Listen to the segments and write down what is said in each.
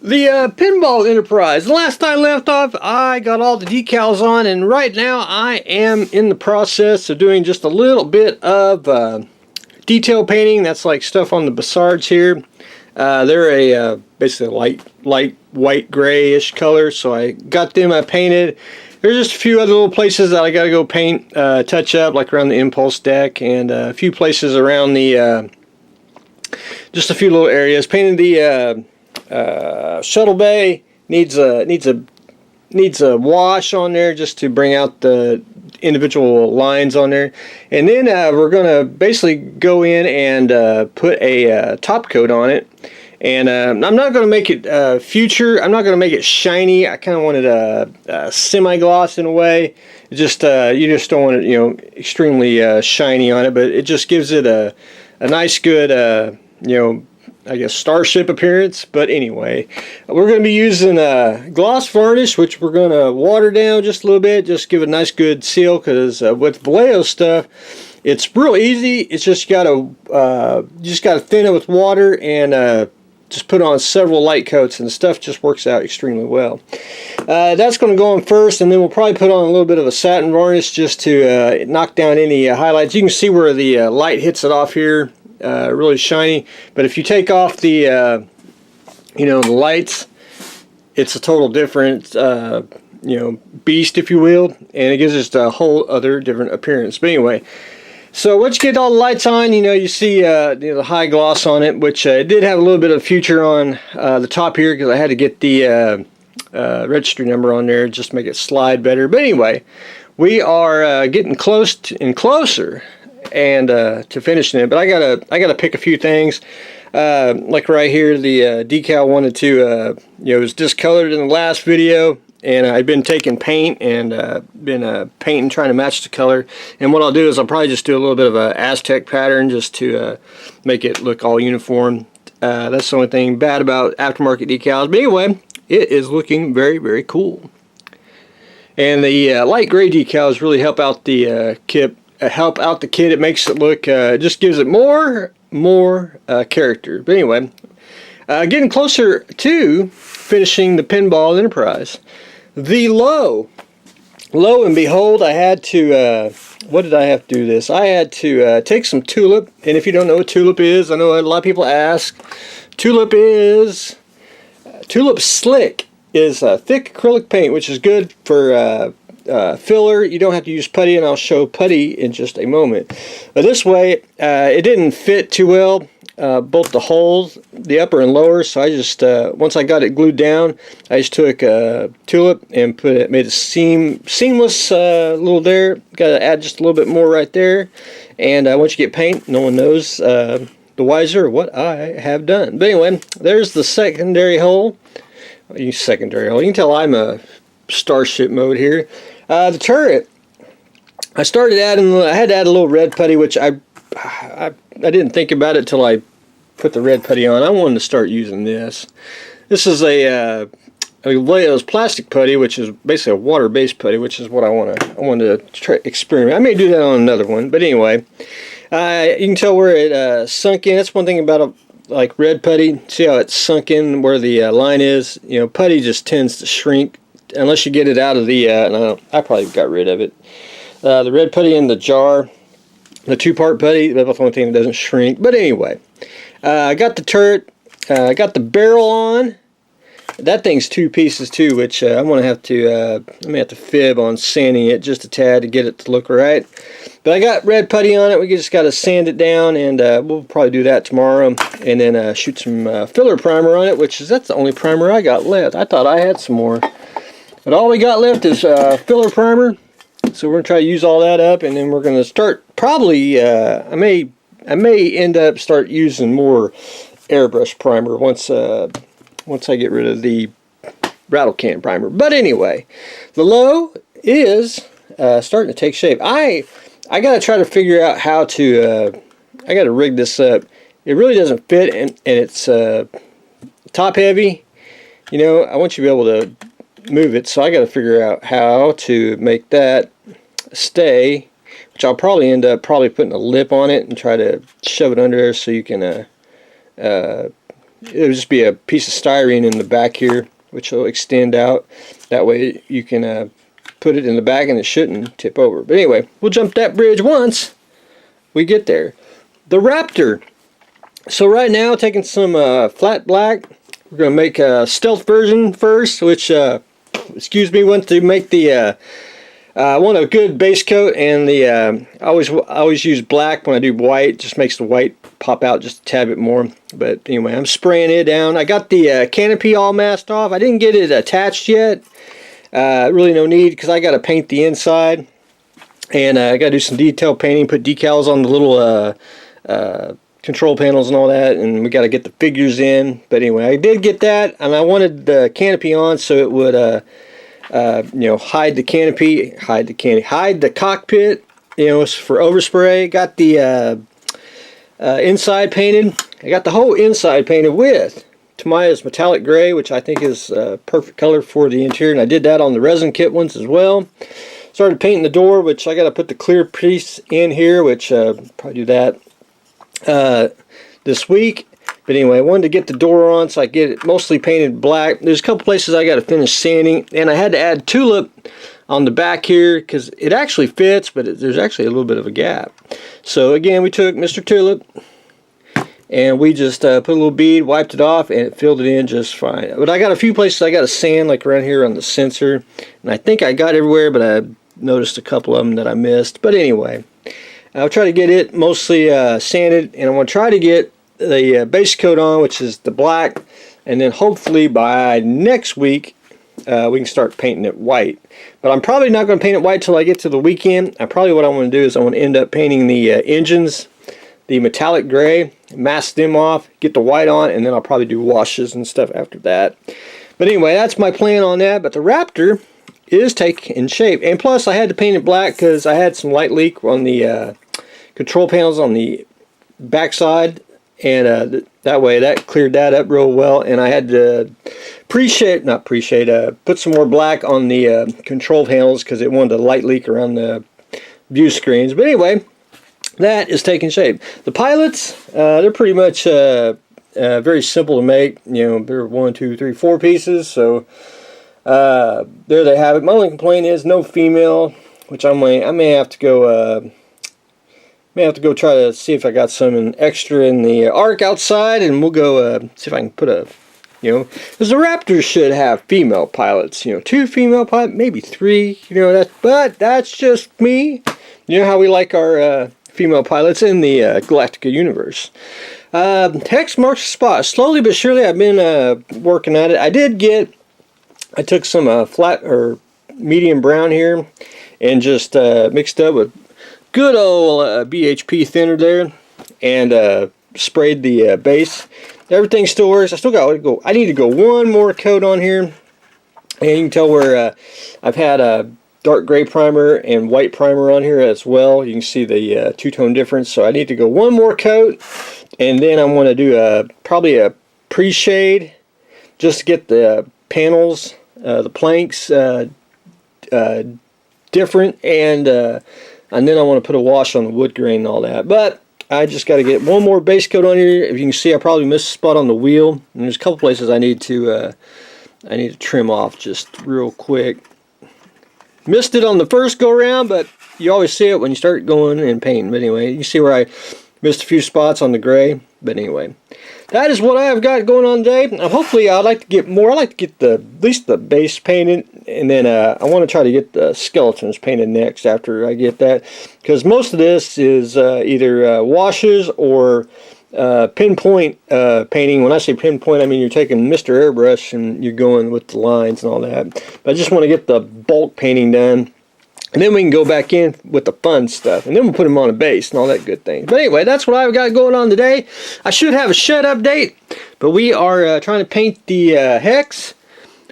The Pinball Enterprise. The last I left off, I got all the decals on, and right now I am in the process of doing just a little bit of detail painting. That's like stuff on the bassards here. They're basically a light white grayish color, so I got them painted. There's just a few other little places that I got to go paint, touch up, like around the impulse deck, and a few places around the, just a few little areas. Painted the shuttle bay, needs a wash on there just to bring out the individual lines on there, and then we're gonna basically go in and put a top coat on it. And I'm not going to make it future. I'm not going to make it shiny. I kind of wanted a semi-gloss in a way. Just you just don't want it, extremely shiny on it, but it just gives it a nice, good, I guess starship appearance. But anyway, we're going to be using gloss varnish, which we're going to water down just a little bit, just give it a nice, good seal. Because with Vallejo stuff, it's real easy. It's just got to thin it with water and just put on several light coats, and the stuff just works out extremely well. That's going to go on first, and then we'll probably put on a little bit of a satin varnish just to knock down any highlights. You can see where the light hits it off here, really shiny. But if you take off the, the lights, it's a total different, beast, if you will, and it gives us a whole other different appearance. But anyway. So once you get all the lights on, you see the high gloss on it, which did have a little bit of future on the top here because I had to get the registry number on there just to make it slide better. But anyway, we are getting close and closer and to finishing it. But I gotta pick a few things. Like right here, the decal wanted to it was discolored in the last video. And I've been taking paint and been painting, trying to match the color. And what I'll do is I'll probably just do a little bit of a Aztec pattern just to make it look all uniform. That's the only thing bad about aftermarket decals. But anyway, it is looking very, very cool. And the light gray decals really help out the kit. It makes it look, just gives it more character. But anyway, getting closer to finishing the Pinball Enterprise. The lowe and behold, I had to, what did I have to do this? I had to take some tulip, and if you don't know what tulip is, I know a lot of people ask. Tulip slick is thick acrylic paint, which is good for filler. You don't have to use putty, and I'll show putty in just a moment. But this way, it didn't fit too well. Both the holes, the upper and lower, so I just, once I got it glued down, I just took tulip and made a seamless little there. Got to add just a little bit more right there, and once you get paint, no one knows the wiser what I have done. But anyway, there's the secondary hole. You can tell I'm a starship mode here. The turret, I had to add a little red putty, which I didn't think about it till I put the red putty on. I wanted to start using this. This is a Vallejo's plastic putty, which is basically a water-based putty, which is what I wanted to try experiment. I may do that on another one, but anyway, you can tell where it sunk in. That's one thing about like red putty. See how it's sunk in where the line is. Putty just tends to shrink unless you get it out of the. I probably got rid of it. The red putty in the jar. The two-part putty, that's the only thing that doesn't shrink. But anyway, I got the turret, I got the barrel on. That thing's two pieces too, which I'm gonna have to fib on sanding it just a tad to get it to look right. But I got red putty on it. We just got to sand it down, and we'll probably do that tomorrow. And then shoot some filler primer on it, that's the only primer I got left. I thought I had some more, but all we got left is filler primer. So we're gonna try to use all that up, and then we're gonna start. Probably, I may end up start using more airbrush primer once I get rid of the rattle can primer. But anyway, the lowe is starting to take shape. I gotta try to figure out how to. I gotta rig this up. It really doesn't fit, and it's top heavy. I want you to be able to move it, so I got to figure out how to make that stay, which I'll probably end up putting a lip on it and try to shove it under there so you can it'll just be a piece of styrene in the back here, which will extend out. That way you can put it in the back and it shouldn't tip over. But anyway, we'll jump that bridge once we get there. The Raptor. So right now, taking some flat black. We're going to make a stealth version first, which, excuse me, want to make the, I want a good base coat, and the, I always use black when I do white. Just makes the white pop out just a tad bit more. But anyway, I'm spraying it down. I got the canopy all masked off. I didn't get it attached yet. Really no need, because I got to paint the inside. And I got to do some detail painting, put decals on the little control panels and all that, and we got to get the figures in. But anyway, I did get that, and I wanted the canopy on so it would you know, hide the canopy, hide the cockpit, you know, for overspray. Got the inside painted. I got the whole inside painted with Tamiya's metallic gray, which I think is perfect color for the interior, and I did that on the resin kit ones as well. Started painting the door, which I got to put the clear piece in here, which probably do that this week. But anyway, I wanted to get the door on, so I get it mostly painted black. There's a couple places I got to finish sanding, and I had to add tulip on the back here because it actually fits, but there's actually a little bit of a gap. So again, we took Mr. Tulip and we just put a little bead, wiped it off, and it filled it in just fine. But I got a few places I got to sand, like around here on the sensor, and I think I got everywhere, but I noticed a couple of them that I missed. But anyway, I'll try to get it mostly sanded, and I'm going to try to get the base coat on, which is the black, and then hopefully by next week we can start painting it white. But I'm probably not going to paint it white till I get to the weekend. Probably what I want to do is I want to end up painting the engines, the metallic gray, mask them off, get the white on, and then I'll probably do washes and stuff after that. But anyway, that's my plan on that. But the Raptor is taking shape, and plus I had to paint it black because I had some light leak on the control panels on the backside, and that way that cleared that up real well. And I had to put some more black on the control panels because it wanted to light leak around the view screens. But anyway, that is taking shape. The pilots, they're pretty much very simple to make. You know, they're 1, 2, 3, 4 pieces. So there they have it. My only complaint is no female, which I may have to go try to see if I got some extra in the arc outside, and we'll go see if I can put a, you know, because the Raptors should have female pilots. You know, 2 female pilots, maybe 3. You know that, but that's just me. You know how we like our female pilots in the Galactica universe. Hex marks the spot. Slowly but surely, I've been working at it. I took some flat or medium brown here and just mixed up with good old BHP thinner there, and sprayed the base. Everything still works. I need to go one more coat on here, and you can tell where I've had a dark gray primer and white primer on here as well. You can see the two-tone difference. So I need to go one more coat, and then I'm going to do probably a pre-shade just to get the panels, the planks different, and then I want to put a wash on the wood grain and all that. But I just got to get one more base coat on here. If you can see, I probably missed a spot on the wheel, and there's a couple places I need to trim off just real quick. Missed it on the first go around, but you always see it when you start going and painting. But anyway, you can see where I missed a few spots on the gray. But anyway, that is what I have got going on today. Hopefully, I'd like to get more. I like to get at least the base painted, and then I want to try to get the skeletons painted next after I get that, because most of this is either washes or pinpoint painting. When I say pinpoint, I mean you're taking Mr. Airbrush and you're going with the lines and all that. But I just want to get the bulk painting done, and then we can go back in with the fun stuff, and then we'll put them on a base and all that good thing. But anyway, that's what I've got going on today. I should have a shed update, but we are trying to paint the Hex.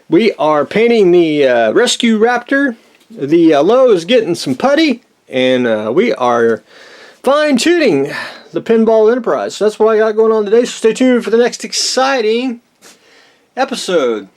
We are painting the Rescue Raptor. The lowe is getting some putty, and we are fine-tuning the Pinball Enterprise. So that's what I got going on today, so stay tuned for the next exciting episode.